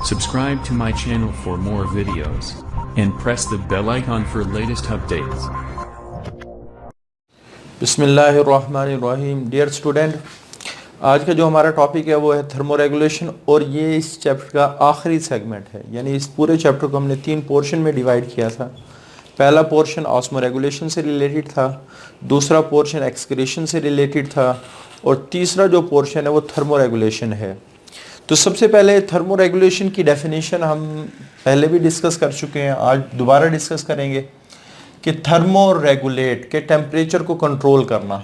Subscribe to my channel for more videos and press the bell icon for latest updates. बिस्मिल्लाहिर्रहमानिर्रहीम। Dear student, आज का जो हमारा topic है वो है थर्मोरेगुलेशन और ये इस चैप्टर का आखिरी सेगमेंट है। यानी इस पूरे चैप्टर को हमने 3 पोर्शन में डिवाइड किया था। पहला पोर्शन ऑस्मोरेगुलेशन से रिलेटेड था, दूसरा पोर्शन एक्सक्रीशन से रिलेटेड था और तीसरा जो पोर्शन है वो थर्मोरेगुलेशन है। तो सबसे पहले थर्मोरेगुलेशन की डेफिनेशन हम पहले भी डिस्कस कर चुके हैं, आज दोबारा डिस्कस करेंगे कि थर्मोरेगुलेट के टेम्परेचर को कंट्रोल करना।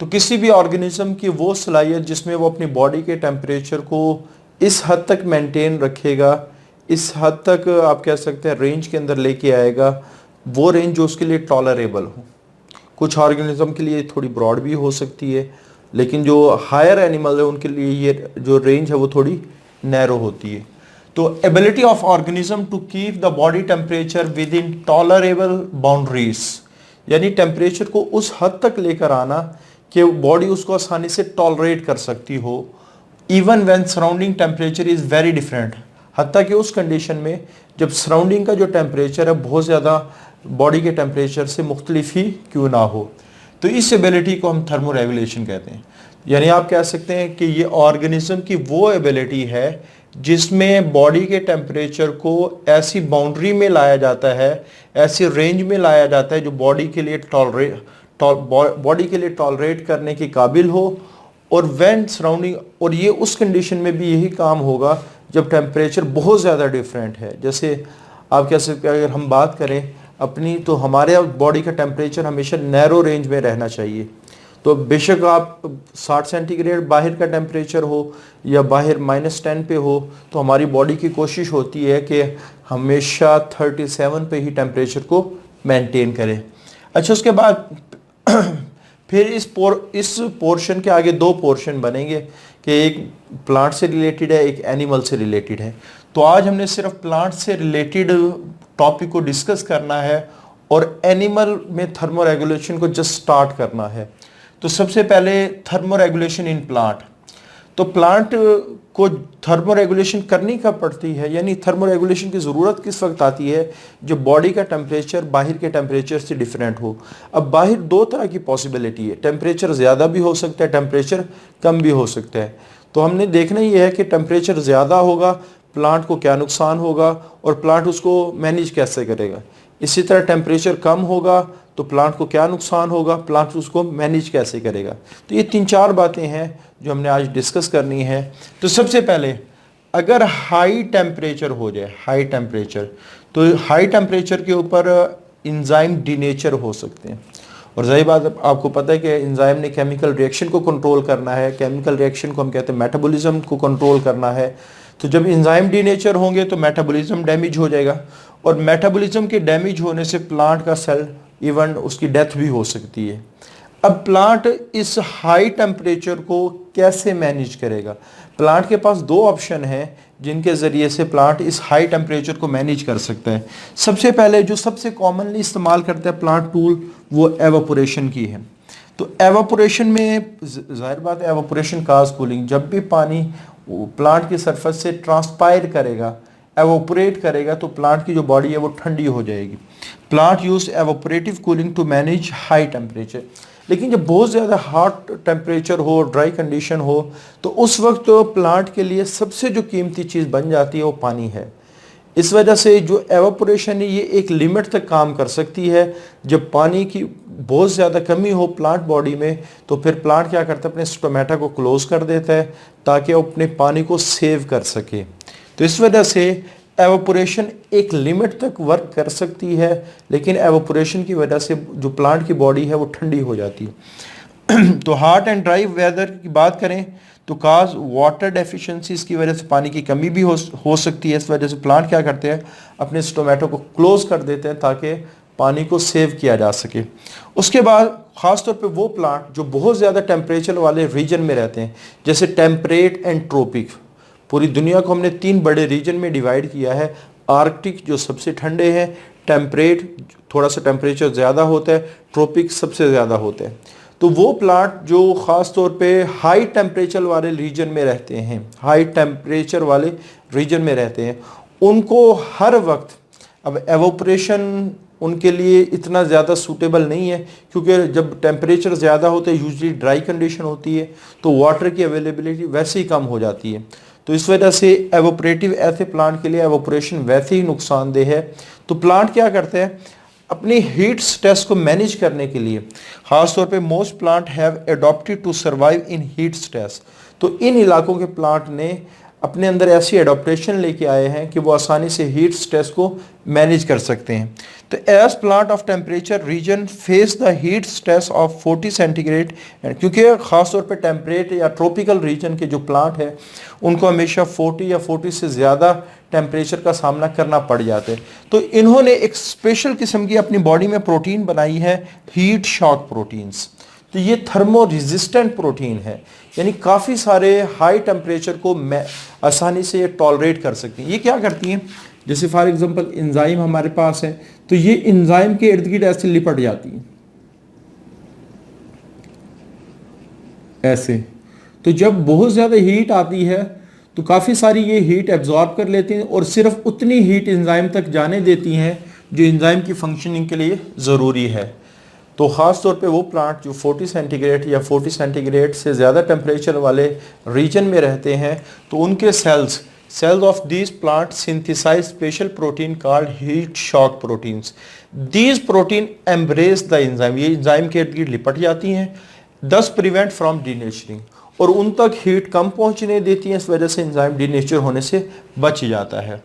तो किसी भी ऑर्गेनिज्म की वो सलाहियत जिसमें वो अपनी बॉडी के टेम्परेचर को इस हद तक मेंटेन रखेगा, इस हद तक आप कह सकते हैं रेंज के अंदर लेके आएगा, वो रेंज जो उसके लिए टॉलरेबल हो। कुछ ऑर्गेनिज्म के लिए थोड़ी ब्रॉड भी हो सकती है, लेकिन जो हायर एनिमल है उनके लिए ये जो रेंज है वो थोड़ी नैरो होती है। तो ability of organism to keep the body temperature within tolerable boundaries, यानी टेम्परेचर को उस हद तक लेकर आना कि बॉडी उसको आसानी से टॉलरेट कर सकती हो, even when surrounding temperature is very different. हत्ता कि उस कंडीशन में जब सराउंडिंग का जो टेम्परेचर है बहुत ज़्यादा बॉडी के टेम्परेचर से मुख्तलिफ ही क्यों ना हो। तो इस एबिलिटी को हम थर्मोरेगुलेशन कहते हैं। यानी आप कह सकते हैं कि ये ऑर्गेनिज्म की वो एबिलिटी है जिसमें बॉडी के टेम्परेचर को ऐसी बाउंड्री में लाया जाता है, ऐसी रेंज में लाया जाता है जो बॉडी के लिए टॉलरेट करने के काबिल हो। और व्हेन सराउंडिंग, और ये उस कंडीशन में भी यही काम होगा जब टेम्परेचर बहुत ज़्यादा डिफरेंट है। जैसे आप कह सकते हैं, अगर हम बात करें अपनी, तो हमारे बॉडी का टेम्परेचर हमेशा नैरो रेंज में रहना चाहिए। तो बेशक आप 60 सेंटीग्रेड बाहर का टेम्परेचर हो या बाहर -10 पे हो, तो हमारी बॉडी की कोशिश होती है कि हमेशा 37 पे ही टेम्परेचर को मेंटेन करें। अच्छा, उसके बाद फिर इस पोर्शन के आगे 2 पोर्शन बनेंगे कि एक प्लांट से रिलेटेड है, एक एनिमल से रिलेटेड है। तो आज हमने सिर्फ प्लांट से रिलेटेड टॉपिक को डिस्कस करना है और एनिमल में थर्मोरेगुलेशन को जस्ट स्टार्ट करना है। तो सबसे पहले थर्मोरेगुलेशन इन प्लांट। तो प्लांट को थर्मोरेगुलेशन करनी कब पड़ती है, यानी थर्मोरेगुलेशन की ज़रूरत किस वक्त आती है जब बॉडी का टेम्परेचर बाहर के टेम्परेचर से डिफरेंट हो। अब बाहर 2 तरह की पॉसिबिलिटी है, टेम्परेचर ज़्यादा भी हो सकता है, टेम्परेचर कम भी हो सकता है। तो हमने देखना ये है कि टेम्परेचर ज़्यादा होगा प्लांट को क्या नुकसान होगा और प्लांट उसको मैनेज कैसे करेगा। इसी तरह टेम्परेचर कम होगा तो प्लांट को क्या नुकसान होगा, प्लांट उसको मैनेज कैसे करेगा। तो ये 3-4 बातें हैं जो हमने आज डिस्कस करनी है। तो सबसे पहले अगर हाई टेम्परेचर हो जाए, हाई टेम्परेचर, तो हाई टेम्परेचर के ऊपर एंजाइम डीनेचर हो सकते हैं। और सही बात, आपको पता है कि एंजाइम ने केमिकल रिएक्शन को कंट्रोल करना है, केमिकल रिएक्शन को हम कहते हैं मेटाबॉलिज्म को कंट्रोल करना है। तो जब एंजाइम डीनेचर होंगे तो मेटाबॉलिज्म डैमेज हो जाएगा और मेटाबॉलिज्म के डैमेज होने से प्लांट का सेल इवन उसकी डेथ भी हो सकती है। अब प्लांट इस हाई टेम्परेचर को कैसे मैनेज करेगा। प्लांट के पास 2 ऑप्शन हैं जिनके ज़रिए से प्लांट इस हाई टेम्परेचर को मैनेज कर सकता है। सबसे पहले जो सबसे कॉमनली इस्तेमाल करता है प्लांट टूल, वो एवापोरेशन की है। तो एवापोरेशन में जाहिर बात है एवापोरेशन काज कूलिंग, जब भी पानी प्लांट की सरफेस से ट्रांसपायर करेगा, एवोपरेट करेगा, तो प्लांट की जो बॉडी है वो ठंडी हो जाएगी। Plant use evaporative cooling to manage high temperature. लेकिन जब बहुत ज़्यादा हॉट टेम्परेचर हो, ड्राई कंडीशन हो, तो उस वक्त तो प्लांट के लिए सबसे जो कीमती चीज़ बन जाती है वो पानी है। इस वजह से जो एवापोरेशन है ये एक लिमिट तक काम कर सकती है। जब पानी की बहुत ज़्यादा कमी हो प्लांट बॉडी में, तो फिर प्लांट क्या करता है, अपने स्टोमेटा को क्लोज कर देता है ताकि वो अपने पानी को सेव कर सके। तो इस वजह से एवापोरेशन एक लिमिट तक वर्क कर सकती है, लेकिन एवापोरेशन की वजह से जो प्लांट की बॉडी है वो ठंडी हो जाती है। तो हॉट एंड ड्राई वेदर की बात करें तो काज वाटर डेफिशिएंसीज की वजह से पानी की कमी भी हो सकती है। इस वजह से प्लांट क्या करते हैं, अपने स्टोमेटो को क्लोज कर देते हैं ताकि पानी को सेव किया जा सके। उसके बाद ख़ासतौर पे वो प्लांट जो बहुत ज़्यादा टेम्परेचर वाले रीजन में रहते हैं, जैसे टेम्परेट एंड ट्रॉपिक। पूरी दुनिया को हमने 3 बड़े रीजन में डिवाइड किया है। आर्कटिक जो सबसे ठंडे हैं, टेम्परेट थोड़ा सा टेम्परेचर ज़्यादा होता है, ट्रॉपिक सबसे ज़्यादा होता है। तो वो प्लांट जो ख़ास तौर पे हाई टेम्परेचर वाले रीजन में रहते हैं, हाई टेम्परेचर वाले रीजन में रहते हैं, उनको हर वक्त, अब एवोपरेशन उनके लिए इतना ज़्यादा सूटेबल नहीं है, क्योंकि जब टेम्परेचर ज़्यादा होता है यूजली ड्राई कंडीशन होती है, तो वाटर की अवेलेबिलिटी वैसे ही कम हो जाती है। तो इस वजह से एवोपरेटिव ऐसे प्लांट के लिए एवोपरेशन वैसे ही नुकसानदेह है। तो प्लांट क्या करते हैं, अपनी हीट स्ट्रेस को मैनेज करने के लिए, खासतौर पे most plant have adopted to survive in heat stress, तो इन इलाकों के प्लांट ने अपने अंदर ऐसी एडॉप्टेशन लेके आए हैं कि वो आसानी से हीट स्ट्रेस को मैनेज कर सकते हैं। तो as plant of temperature region face the heat stress of 40 centigrade, क्योंकि ख़ासतौर पे टेम्परेट या ट्रॉपिकल रीजन के जो प्लांट है उनको हमेशा 40 या 40 से ज़्यादा टेम्परेचर का सामना करना पड़ जाता है। तो इन्होंने एक स्पेशल किस्म की अपनी बॉडी में प्रोटीन बनाई है, हीट शॉक प्रोटीन्स। तो ये थर्मो रेजिस्टेंट प्रोटीन है, यानी काफ़ी सारे हाई टेम्परेचर को आसानी से ये टॉलरेट कर सकती हैं। ये क्या करती हैं, जैसे फॉर एग्जांपल एंजाइम हमारे पास है, तो ये एंजाइम के इर्द गिर्द ऐसे लिपट जाती हैं, ऐसे। तो जब बहुत ज़्यादा हीट आती है तो काफ़ी सारी ये हीट एब्जॉर्ब कर लेती हैं और सिर्फ उतनी हीट एंजाइम तक जाने देती हैं जो एंजाइम की फंक्शनिंग के लिए ज़रूरी है। तो ख़ास तौर पे वो प्लांट जो 40 सेंटीग्रेड या 40 सेंटीग्रेड से ज़्यादा टेम्परेचर वाले रीजन में रहते हैं, तो उनके cells of these plants synthesize special protein called heat shock proteins. These protein embrace the enzyme, ये एंजाइम के इर्द गिर्द लिपट जाती हैं, thus prevent from denaturing, और उन तक हीट कम पहुंचने देती हैं, इस वजह से एंजाइम डीनेचर होने से बच जाता है।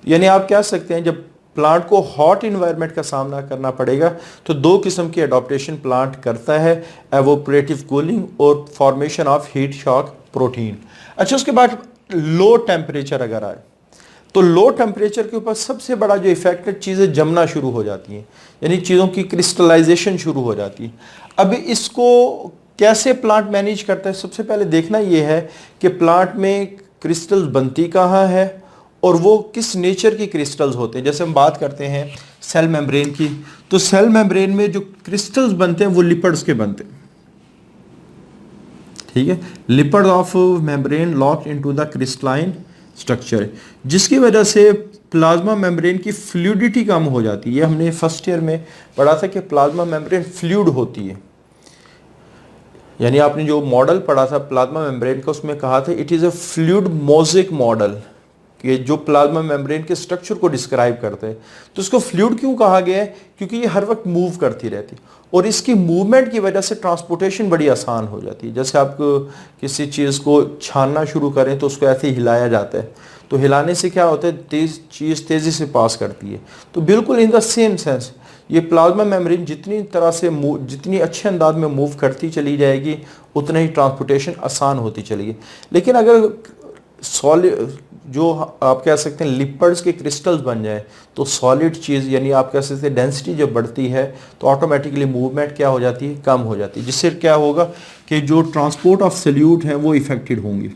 यानी आप कह सकते हैं जब प्लांट को हॉट इन्वायरमेंट का सामना करना पड़ेगा तो दो किस्म की एडॉप्टेशन प्लांट करता है, एवोपरेटिव कूलिंग और formation of heat shock protein. अच्छा, उसके बाद लो टेम्परेचर अगर आए तो लो टेम्परेचर के ऊपर सबसे बड़ा जो इफेक्ट है, चीज़ें जमना शुरू हो जाती हैं, यानी चीज़ों की क्रिस्टलाइजेशन शुरू हो जाती है। अब इसको कैसे प्लांट मैनेज करता है, सबसे पहले देखना ये है कि प्लांट में क्रिस्टल्स बनती कहाँ है और वो किस नेचर की क्रिस्टल्स होते हैं। जैसे हम बात करते हैं सेल मेम्ब्रेन की, तो सेल मेम्ब्रेन में जो क्रिस्टल्स बनते हैं वो लिपिड्स के बनते हैं, ठीक है। Lipid of membrane lock into the crystalline structure, जिसकी वजह से प्लाज्मा मेम्ब्रेन की फ्लूइडिटी कम हो जाती है। हमने फर्स्ट ईयर में पढ़ा था कि प्लाज्मा मेम्ब्रेन फ्लूइड होती है, यानी आपने जो मॉडल पढ़ा था प्लाज्मा मेम्ब्रेन का, उसमें कहा था it is a fluid mosaic model, कि जो प्लाज्मा मेम्ब्रेन के स्ट्रक्चर को डिस्क्राइब करते हैं। तो इसको फ्लूइड क्यों कहा गया है, क्योंकि ये हर वक्त मूव करती रहती है और इसकी मूवमेंट की वजह से ट्रांसपोर्टेशन बड़ी आसान हो जाती है। जैसे आप किसी चीज़ को छानना शुरू करें तो उसको ऐसे हिलाया जाता है, तो हिलाने से क्या होता है, चीज़ तेज़ी से पास करती है। तो बिल्कुल इन द सेम सेंस ये प्लाज्मा मेम्ब्रेन जितनी तरह से जितनी अच्छे अंदाज में मूव करती चली जाएगी उतना ही ट्रांसपोर्टेशन आसान होती चलेगी। लेकिन अगर सॉलिड जो आप कह सकते हैं लिपिड्स के क्रिस्टल्स बन जाए तो सॉलिड चीज़, यानी आप कह सकते हैं डेंसिटी जब बढ़ती है तो ऑटोमेटिकली मूवमेंट क्या हो जाती है, कम हो जाती है, जिससे क्या होगा कि जो ट्रांसपोर्ट ऑफ सॉल्यूट है वो इफेक्टेड होंगी।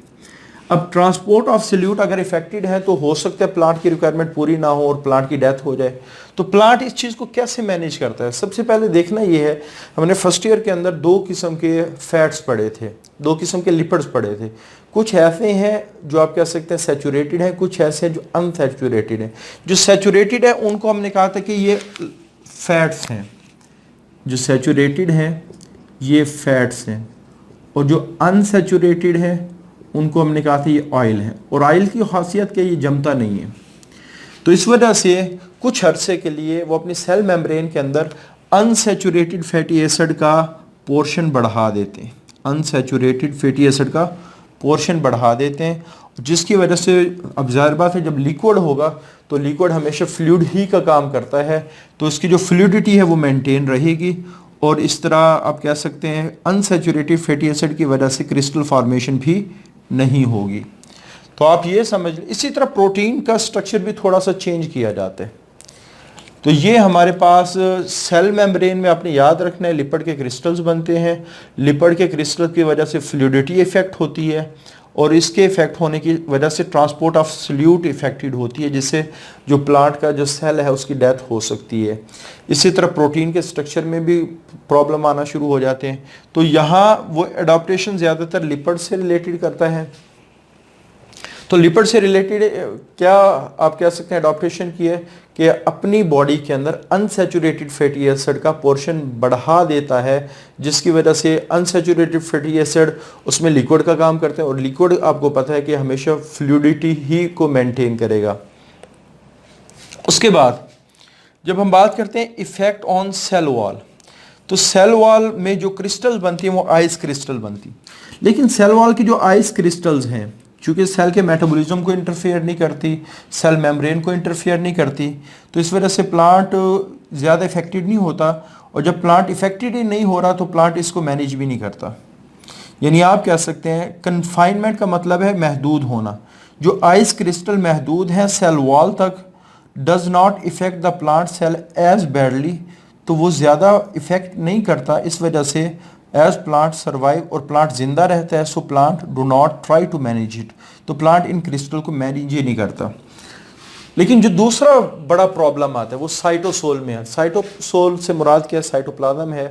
अब ट्रांसपोर्ट ऑफ सॉल्यूट अगर इफेक्टेड है तो हो सकता है प्लांट की रिक्वायरमेंट पूरी ना हो और प्लांट की डेथ हो जाए। तो प्लांट इस चीज़ को कैसे मैनेज करता है, सबसे पहले देखना ये है, हमने फर्स्ट ईयर के अंदर दो किस्म के फैट्स पढ़े थे, दो किस्म के लिपिड्स पढ़े थे। कुछ ऐसे हैं जो आप कह सकते हैं सैचुरेटेड हैं, कुछ ऐसे हैं जो अनसैचुरेटेड हैं। जो सैचुरेटेड है उनको हमने कहा था कि ये फैट्स हैं, जो सैचुरेटेड हैं ये फैट्स हैं, और जो अनसैचुरेटेड है उनको हमने कहा था ये ऑयल है। और ऑयल की खासियत क्या, ये जमता नहीं है, तो इस वजह से कुछ अरसे के लिए वो अपनी सेल मेम्ब्रेन के अंदर अनसैचुरेटेड फैटी एसिड का पोर्शन बढ़ा देते हैं, अनसैचुरेटेड फैटी एसिड का पोर्शन बढ़ा देते हैं, जिसकी वजह से अब ज़ाहिर बात है जब लिक्विड होगा तो लिक्विड हमेशा फ्लूइड ही का काम करता है, तो इसकी जो फ्लूइडिटी है वो मेंटेन रहेगी, और इस तरह आप कह सकते हैं अनसैचुरेटेड फैटी एसिड की वजह से क्रिस्टल फॉर्मेशन भी नहीं होगी। तो आप ये समझ, इसी तरह प्रोटीन का स्ट्रक्चर भी थोड़ा सा चेंज किया जाता है। तो ये हमारे पास सेल मेम्ब्रेन में आपने याद रखना है लिपिड के क्रिस्टल्स बनते हैं, लिपिड के क्रिस्टल की वजह से फ्लूइडिटी इफेक्ट होती है, और इसके इफेक्ट होने की वजह से ट्रांसपोर्ट ऑफ सल्यूट इफेक्टेड होती है, जिससे जो प्लांट का जो सेल है उसकी डेथ हो सकती है। इसी तरह प्रोटीन के स्ट्रक्चर में भी प्रॉब्लम आना शुरू हो जाते हैं। तो यहाँ वो एडाप्टेशन ज़्यादातर लिपिड से रिलेटेड करता है। तो लिपिड से रिलेटेड क्या आप कह सकते हैं एडाप्टेशन की है कि अपनी बॉडी के अंदर अनसैचुरेटेड फैटी एसिड का पोर्शन बढ़ा देता है, जिसकी वजह से अनसैचुरेटेड फैटी एसिड उसमें लिक्विड का काम करते हैं, और लिक्विड आपको पता है कि हमेशा फ्लूइडिटी ही को मेंटेन करेगा। उसके बाद जब हम बात करते हैं इफेक्ट ऑन सेल वॉल, तो सेल वॉल में जो क्रिस्टल बनती हैं वो आइस क्रिस्टल बनती, लेकिन सेल वॉल की जो आइस क्रिस्टल्स हैं चूँकि सेल के मेटाबॉलिज्म को इंटरफेयर नहीं करती, सेल मेम्ब्रेन को इंटरफेयर नहीं करती, तो इस वजह से प्लांट ज़्यादा इफेक्टेड नहीं होता, और जब प्लांट इफेक्टेड ही नहीं हो रहा तो प्लांट इसको मैनेज भी नहीं करता। यानी आप कह सकते हैं कन्फाइनमेंट का मतलब है महदूद होना। जो आइस क्रिस्टल महदूद हैं सेल वॉल तक, does not effect the plant cell as badly, तो वो ज़्यादा इफेक्ट नहीं करता। इस वजह से एज प्लांट सर्वाइव, और प्लांट जिंदा रहता है, so plant do not try to manage it, तो प्लांट इन क्रिस्टल को मैनेज ही नहीं करता। लेकिन जो दूसरा बड़ा प्रॉब्लम आता है वो साइटोसोल में है। साइटोसोल से मुराद क्या है? साइटोप्लाज्म है।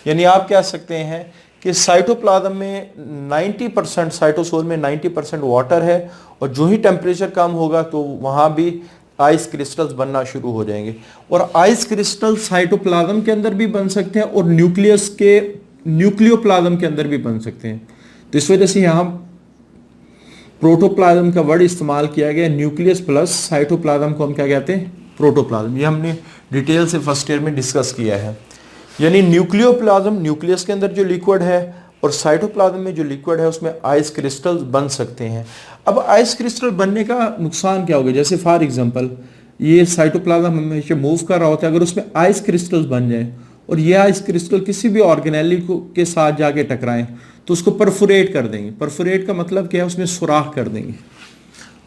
यानी आप कह सकते हैं कि साइटोप्लाज्म में 90%, साइटोसोल में 90% वाटर है, और जो ही टेम्परेचर कम होगा तो वहाँ भी आइस क्रिस्टल्स बनना शुरू हो जाएंगे। और आइस क्रिस्टल साइटोप्लाज्म के अंदर भी बन सकते हैं और न्यूक्लियस के न्यूक्लियोप्लाज्म के अंदर भी बन सकते हैं। तो इस वजह से यहाँ प्रोटोप्लाज्म का वर्ड इस्तेमाल किया गया, न्यूक्लियस प्लस साइटोप्लाज्म को हम क्या कहते हैं? प्रोटोप्लाज्म। ये हमने डिटेल से फर्स्ट ईयर में डिस्कस किया है। यानी न्यूक्लियोप्लाज्म, न्यूक्लियस के अंदर जो लिक्विड है, और साइटोप्लाज्म में जो लिक्विड है उसमें आइस क्रिस्टल्स बन सकते हैं। अब आइस क्रिस्टल बनने का नुकसान क्या होगा? जैसे फॉर एग्जांपल ये साइटोप्लाज्म हमेशा मूव कर रहा होता है, अगर उसमें आइस क्रिस्टल्स बन जाए और ये आइस क्रिस्टल किसी भी ऑर्गेनेली के साथ जाके टकराएं तो उसको परफोरेट कर देंगे। परफोरेट का मतलब क्या है? उसमें सुराख कर देंगे।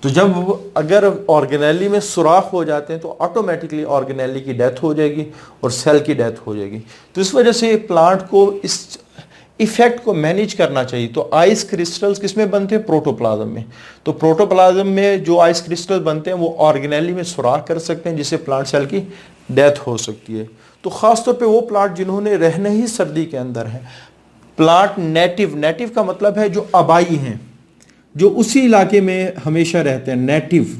तो जब अगर ऑर्गेनेली में सुराख हो जाते हैं तो ऑटोमेटिकली ऑर्गेनेली की डेथ हो जाएगी और सेल की डेथ हो जाएगी। तो इस वजह से प्लांट को इस इफेक्ट को मैनेज करना चाहिए। तो आइस क्रिस्टल्स किसमें बनते हैं? प्रोटोप्लाज्म में। तो प्रोटोप्लाज्म में जो आइस क्रिस्टल बनते हैं वो ऑर्गेनेली में सुराख कर सकते हैं, जिससे प्लांट सेल की डेथ हो सकती है। तो खासतौर पे वो प्लांट जिन्होंने रहना ही सर्दी के अंदर है, प्लांट नेटिव, नेटिव का मतलब है जो आबाई हैं, जो उसी इलाके में हमेशा रहते हैं, नेटिव,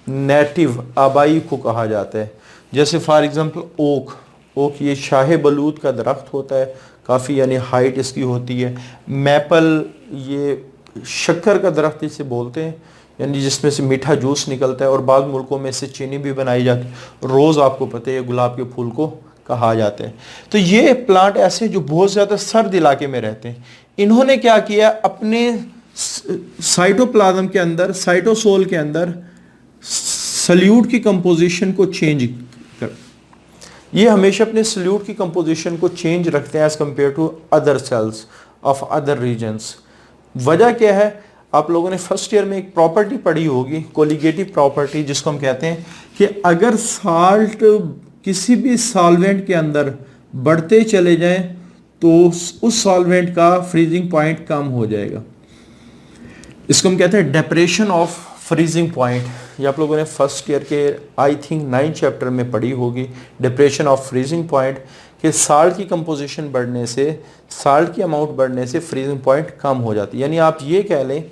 नेटिव आबाई को कहा जाता है। जैसे फॉर एग्जांपल ओक, ओक ये शाह बलूत का दरख्त होता है, काफ़ी यानी हाइट इसकी होती है। मैपल ये शक्कर का दरख्त इसे बोलते हैं, यानी जिसमें से मीठा जूस निकलता है, और बाद मुल्कों में से चीनी भी बनाई जाती है। रोज़ आपको पता है गुलाब के फूल को कहा जाता है। तो ये प्लांट ऐसे जो बहुत ज़्यादा सर्द इलाके में रहते हैं, इन्होंने क्या किया? अपने साइटोप्लाज्म के अंदर, साइटोसोल के अंदर सल्यूट की कंपोजिशन को चेंज कर, ये हमेशा अपने सल्यूट की कंपोजिशन को चेंज रखते हैं as compare to other cells of other regions. वजह क्या है? आप लोगों ने फर्स्ट ईयर में एक प्रॉपर्टी पढ़ी होगी, कोलिगेटिव प्रॉपर्टी, जिसको हम कहते हैं कि अगर साल्ट किसी भी सॉल्वेंट के अंदर बढ़ते चले जाएं तो उस सॉल्वेंट का फ्रीजिंग पॉइंट कम हो जाएगा। इसको हम कहते हैं डेप्रेशन ऑफ फ्रीजिंग पॉइंट। ये आप लोगों ने फर्स्ट ईयर के आई थिंक 9 चैप्टर में पढ़ी होगी, डेप्रेशन ऑफ फ्रीजिंग पॉइंट, कि साल्ट की कंपोजिशन बढ़ने से, साल्ट की अमाउंट बढ़ने से फ्रीजिंग पॉइंट कम हो जाती है। यानी आप ये कह लें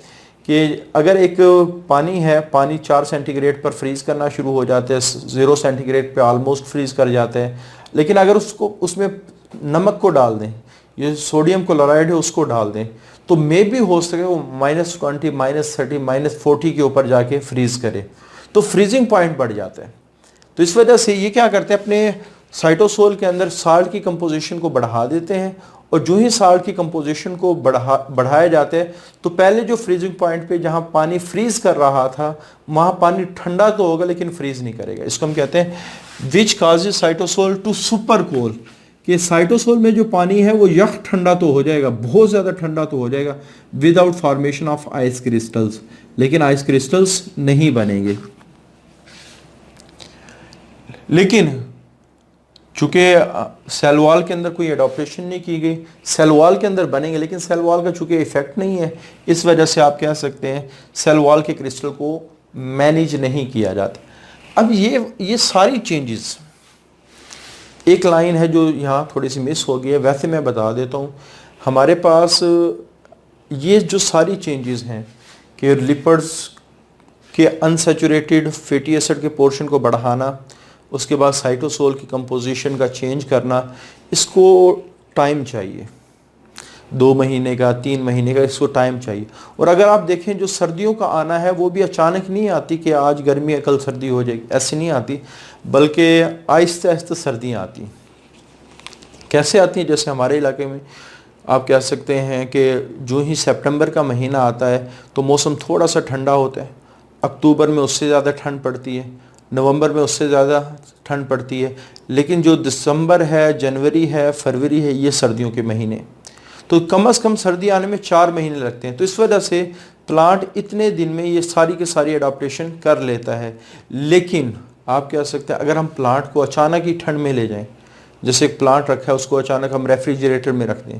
कि अगर एक पानी है, पानी 4 सेंटीग्रेड पर फ्रीज़ करना शुरू हो जाता है, 0 सेंटीग्रेड पे ऑलमोस्ट फ्रीज़ कर जाता है, लेकिन अगर उसमें नमक को डाल दें, ये सोडियम क्लोराइड है उसको डाल दें, तो मे भी हो सके वो -20, -30, -40 के ऊपर जाके फ्रीज़ करे, तो फ्रीजिंग पॉइंट बढ़ जाता है। तो इस वजह से ये क्या करते हैं? अपने साइटोसोल के अंदर साल्ट की कंपोजिशन को बढ़ा देते हैं, और जो ही साल्ट की कंपोजिशन को बढ़ाया जाता है तो पहले जो फ्रीजिंग पॉइंट पे जहाँ पानी फ्रीज कर रहा था वहाँ पानी ठंडा तो होगा लेकिन फ्रीज नहीं करेगा। इसको हम कहते हैं विच काजेज साइटोसोल टू सुपर कोल, कि साइटोसोल में जो पानी है वो यख ठंडा तो हो जाएगा, बहुत ज़्यादा ठंडा तो हो जाएगा, without formation of ice crystals, लेकिन आइस क्रिस्टल्स नहीं बनेंगे। लेकिन चूँकि सेल वॉल के अंदर कोई एडॉप्टेशन नहीं की गई, सेल वॉल के अंदर बनेंगे लेकिन सेल वॉल का चूँकि इफेक्ट नहीं है, इस वजह से आप कह सकते हैं सेल वॉल के क्रिस्टल को मैनेज नहीं किया जाता। अब ये सारी चेंजेस, एक लाइन है जो यहाँ थोड़ी सी मिस हो गई है, वैसे मैं बता देता हूँ। हमारे पास ये जो सारी चेंजेस हैं कि लिपिड्स के अनसैचुरेटेड फैटी एसिड के पोर्शन को बढ़ाना, उसके बाद साइटोसोल की कंपोजिशन का चेंज करना, इसको टाइम चाहिए, 2 महीने का 3 महीने का इसको टाइम चाहिए। और अगर आप देखें जो सर्दियों का आना है वो भी अचानक नहीं आती कि आज गर्मी है कल सर्दी हो जाएगी, ऐसे नहीं आती, बल्कि आहिस्ते आहिस्ते सर्दियाँ आती। कैसे आती हैं? जैसे हमारे इलाके में आप कह सकते हैं कि जो ही सितंबर का महीना आता है तो मौसम थोड़ा सा ठंडा होता है, अक्टूबर में उससे ज़्यादा ठंड पड़ती है, नवंबर में उससे ज़्यादा ठंड पड़ती है, लेकिन जो दिसंबर है, जनवरी है, फरवरी है, ये सर्दियों के महीने, तो कम से कम सर्दी आने में 4 महीने लगते हैं। तो इस वजह से प्लांट इतने दिन में ये सारी की सारी एडाप्टेशन कर लेता है। लेकिन आप कह सकते हैं अगर हम प्लांट को अचानक ही ठंड में ले जाएं, जैसे एक प्लांट रखा है उसको अचानक हम रेफ्रिजरेटर में रख दें,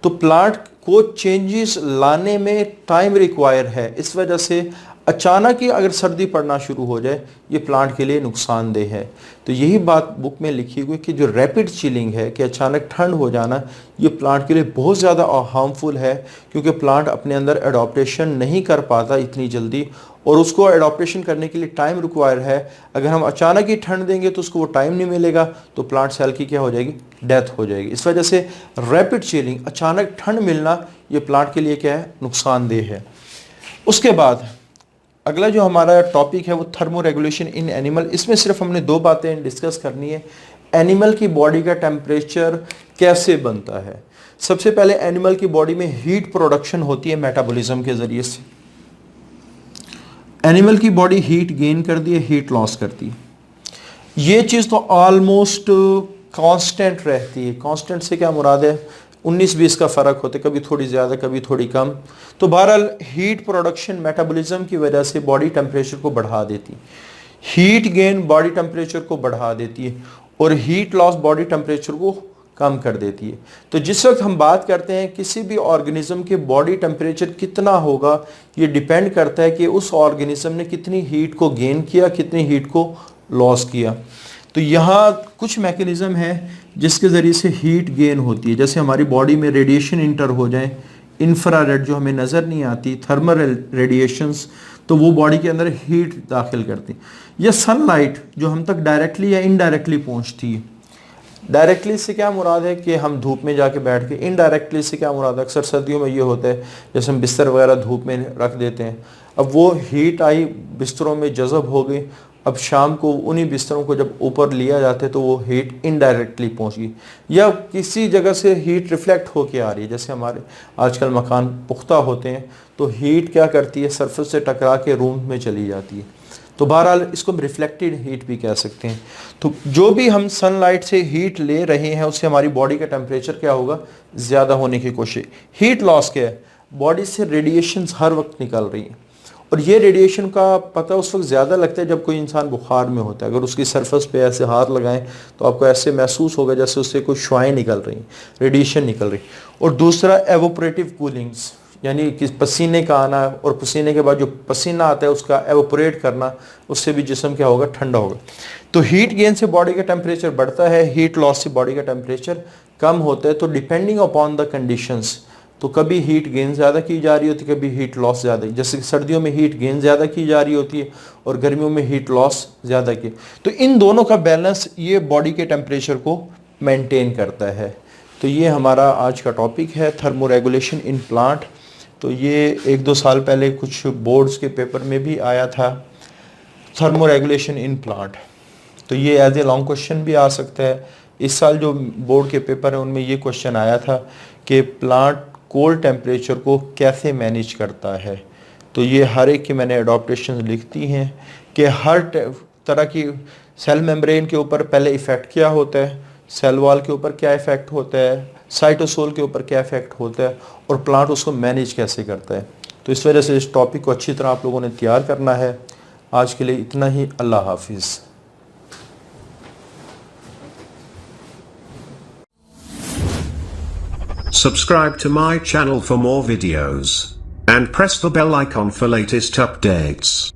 तो प्लांट को चेंजेस लाने में टाइम रिक्वायर है। इस वजह से अचानक ही अगर सर्दी पड़ना शुरू हो जाए ये प्लांट के लिए नुकसानदेह है। तो यही बात बुक में लिखी हुई कि जो रैपिड चिलिंग है कि अचानक ठंड हो जाना, ये प्लांट के लिए बहुत ज़्यादा हार्मफुल है, क्योंकि प्लांट अपने अंदर एडॉप्टेशन नहीं कर पाता इतनी जल्दी, और उसको एडॉप्टेशन करने के लिए टाइम रिक्वायर है। अगर हम अचानक ही ठंड देंगे तो उसको वो टाइम नहीं मिलेगा, तो प्लांट सेल की क्या हो जाएगी? डेथ हो जाएगी। इस वजह से रैपिड चिलिंग, अचानक ठंड मिलना, ये प्लांट के लिए क्या है? नुकसानदेह है। उसके बाद अगला जो हमारा टॉपिक है वो थर्मो रेगुलेशन इन एनिमल। इसमें सिर्फ हमने 2 बातें डिस्कस करनी है। एनिमल की बॉडी का टेम्परेचर कैसे बनता है? सबसे पहले एनिमल की बॉडी में हीट प्रोडक्शन होती है मेटाबॉलिज्म के जरिए से। एनिमल की बॉडी हीट गेन करती है, हीट लॉस करती है। ये चीज़ तो ऑलमोस्ट कांस्टेंट रहती है। कांस्टेंट से क्या मुराद है? 19-20 का फ़र्क होता है, कभी थोड़ी ज़्यादा कभी थोड़ी कम। तो बहरहाल हीट प्रोडक्शन मेटाबॉलिज्म की वजह से बॉडी टेम्परेचर को बढ़ा देती है, हीट गेन बॉडी टेम्परेचर को बढ़ा देती है, और हीट लॉस बॉडी टेम्परेचर को कम कर देती है। तो जिस वक्त हम बात करते हैं किसी भी ऑर्गेनिज्म के बॉडी टेम्परेचर कितना होगा, ये डिपेंड करता है कि उस ऑर्गेनिज्म ने कितनी हीट को गेन किया, कितनी हीट को लॉस किया। तो यहाँ कुछ मैकेनिज्म है जिसके ज़रिए से हीट गेन होती है। जैसे हमारी बॉडी में रेडिएशन इंटर हो जाए, इंफ्रारेड जो हमें नज़र नहीं आती, थर्मल रेडिएशंस, तो वो बॉडी के अंदर हीट दाखिल करती। या सनलाइट जो हम तक डायरेक्टली या इनडायरेक्टली पहुँचती है। डायरेक्टली से क्या मुराद है कि हम धूप में जाके बैठ के, इनडायरेक्टली से क्या मुराद है? अक्सर सर्दियों में ये होता है जैसे हम बिस्तर वगैरह धूप में रख देते हैं, अब वो हीट आई बिस्तरों में जज़ब हो गई, अब शाम को उन्हीं बिस्तरों को जब ऊपर लिया जाता है तो वो हीट इनडायरेक्टली पहुंच गई, या किसी जगह से हीट रिफ्लेक्ट होके आ रही है। जैसे हमारे आजकल मकान पुख्ता होते हैं तो हीट क्या करती है? सरफेस से टकरा के रूम में चली जाती है। तो बहरहाल इसको हम रिफ्लेक्टेड हीट भी कह सकते हैं। तो जो भी हम सनलाइट से हीट ले रहे हैं उससे हमारी बॉडी का टेम्परेचर क्या होगा? ज़्यादा होने की कोशिश। हीट लॉस क्या है? बॉडी से रेडिएशंस हर वक्त निकल रही हैं, और ये रेडिएशन का पता उस वक्त ज़्यादा लगता है जब कोई इंसान बुखार में होता है। अगर उसकी सरफेस पे ऐसे हाथ लगाएं तो आपको ऐसे महसूस होगा जैसे उससे कोई शुआएं निकल रही, रेडिएशन निकल रही। और दूसरा एवोपरेटिव कूलिंग्स, यानी कि पसीने का आना, और पसीने के बाद जो पसीना आता है उसका एवोपरेट करना, उससे भी जिस्म क्या होगा? ठंडा होगा। तो हीट गेन से बॉडी का टेम्परेचर बढ़ता है, हीट लॉस से बॉडी का टेम्परेचर कम होता है। तो डिपेंडिंग अपॉन द कंडीशंस, तो कभी हीट गेन ज़्यादा की जा रही होती है, कभी हीट लॉस ज़्यादा। जैसे सर्दियों में हीट गेन ज़्यादा की जा रही होती है और गर्मियों में हीट लॉस ज़्यादा की। तो इन दोनों का बैलेंस ये बॉडी के टेम्परेचर को मेंटेन करता है। तो ये हमारा आज का टॉपिक है, थर्मो रेगुलेशन इन प्लांट। तो ये 1-2 साल पहले कुछ बोर्ड्स के पेपर में भी आया था, थर्मो रेगुलेशन इन प्लांट। तो ये एज ए लॉन्ग क्वेश्चन भी आ सकता है। इस साल जो बोर्ड के पेपर है उनमें ये क्वेश्चन आया था कि प्लांट कोल्ड टेम्परेचर को कैसे मैनेज करता है। तो ये हर एक की मैंने एडॉप्टेशन लिखती हैं कि हर तरह की सेल मेम्ब्रेन के ऊपर पहले इफ़ेक्ट क्या होता है, सेल वॉल के ऊपर क्या इफ़ेक्ट होता है, साइटोसोल के ऊपर क्या इफ़ेक्ट होता है, और प्लांट उसको मैनेज कैसे करता है। तो इस वजह से इस टॉपिक को अच्छी तरह आप लोगों ने तैयार करना है। आज के लिए इतना ही। अल्लाह हाफिज़। Subscribe to my channel for more videos. And press the bell icon for latest updates.